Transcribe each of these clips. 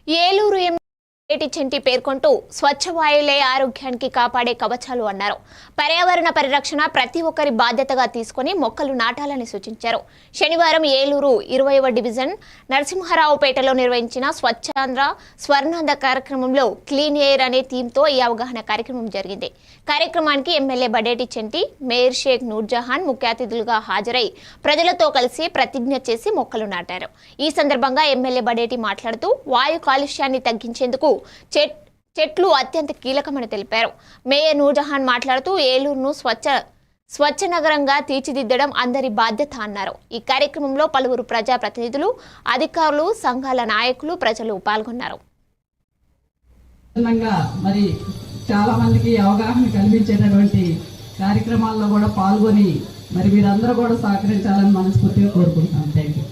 Eluru MLA Chenti పేర్కొంటూ స్వచ్ఛ వాయువులే ఆరోగ్యానికి కాపాడే కవచాలు అన్నారు. పర్యావరణ పరిరక్షణ ప్రతి ఒక్కరి బాధ్యతగా తీసుకుని మొక్కలు నాటాలని సూచించారు. శనివారం ఏలూరు 20వ డివిజన్ నరసింహారావుపేటలో నిర్వహించిన స్వచ్ఛాంధ్ర స్వర్ణాంధ్ర కార్యక్రమంలో క్లీన్ ఎయిర్ అనే థీమ్తో ఈ అవగాహన కార్యక్రమం జరిగింది. కార్యక్రమానికి ఎమ్మెల్యే బడేటి చెంటి, మేయర్ షేక్ నూర్జహాన్ ముఖ్య అతిథులుగా హాజరై ప్రజలతో కలిసి ప్రతిజ్ఞ చేసి మొక్కలు నాటారు. ఈ సందర్భంగా ఎమ్మెల్యే బడేటి మాట్లాడుతూ వాయు కాలుష్యాన్ని తగ్గించేందుకు చెట్లు అత్యంత కీలకమని తెలిపారు. మేయర్ నూర్జహాన్ మాట్లాడుతూ ఏలూరును స్వచ్ఛ నగరంగా తీర్చిదిద్దడం అందరి బాధ్యత అన్నారు. ఈ కార్యక్రమంలో పలువురు ప్రజాప్రతినిధులు, అధికారులు, సంఘాల నాయకులు, ప్రజలు పాల్గొన్నారు. మరి చాలా మందికి అవగాహన కల్పించేటటువంటి కార్యక్రమాల్లో కూడా పాల్గొని మరి మీరందరూ కూడా సహకరించాలని మనస్ఫూర్తిగా కోరుకుంటున్నాను. Thank you.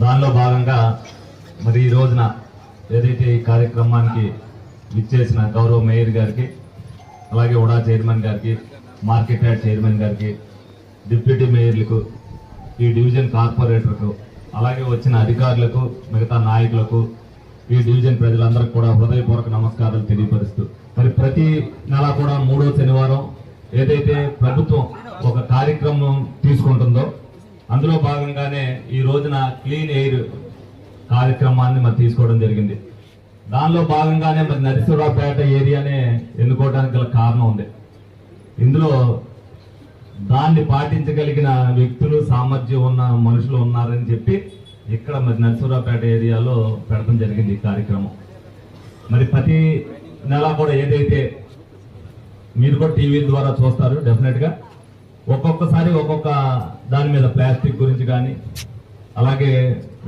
దానిలో భాగంగా మరి ఈ రోజున ఏదైతే ఈ కార్యక్రమానికి విచ్చేసిన గౌరవ మేయర్ గారికి, అలాగే ఉడా చైర్మన్ గారికి, మార్కెట్ యార్డ్ చైర్మన్ గారికి, డిప్యూటీ మేయర్లకు, ఈ డివిజన్ కార్పొరేటర్కు, అలాగే వచ్చిన అధికారులకు, మిగతా నాయకులకు, ఈ డివిజన్ ప్రజలందరికీ కూడా హృదయపూర్వక నమస్కారాలు తెలియపరుస్తూ, మరి ప్రతి నెల కూడా 3వ శనివారం ఏదైతే ప్రభుత్వం ఒక కార్యక్రమం తీసుకుంటుందో అందులో భాగంగానే ఈ రోజున క్లీన్ ఎయిర్ కార్యక్రమాన్ని మరి తీసుకోవడం జరిగింది. దానిలో భాగంగానే మరి నరసింహారావుపేట ఏరియానే ఎన్నుకోవడానికి గల కారణం ఉంది. ఇందులో దాన్ని పాటించగలిగిన వ్యక్తులు, సామర్థ్యం ఉన్న మనుషులు ఉన్నారని చెప్పి ఇక్కడ మరి నరసింహారావుపేట ఏరియాలో పెడతం జరిగింది ఈ కార్యక్రమం. మరి ప్రతి నెల కూడా ఏదైతే మీరు కూడా టీవీ ద్వారా చూస్తారు, డెఫినెట్గా ఒక్కొక్కసారి ఒక్కొక్క దాని మీద ప్లాస్టిక్ గురించి కానీ, అలాగే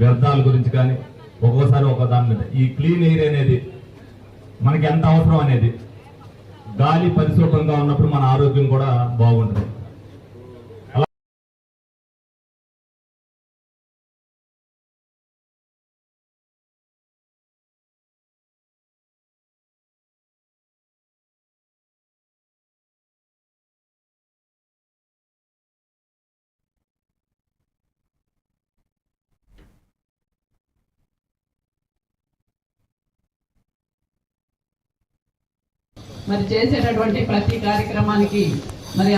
వ్యర్థాల గురించి కానీ, ఒక్కొక్కసారి ఒక్కొక్క దాని మీద ఈ క్లీన్ ఎయిర్ అనేది మనకి ఎంత అవసరం అనేది, గాలి పరిశుభ్రంగా ఉన్నప్పుడు మన ఆరోగ్యం కూడా బాగుంటుంది. మరి చేసేటటువంటి ప్రతి కార్యక్రమానికి మరి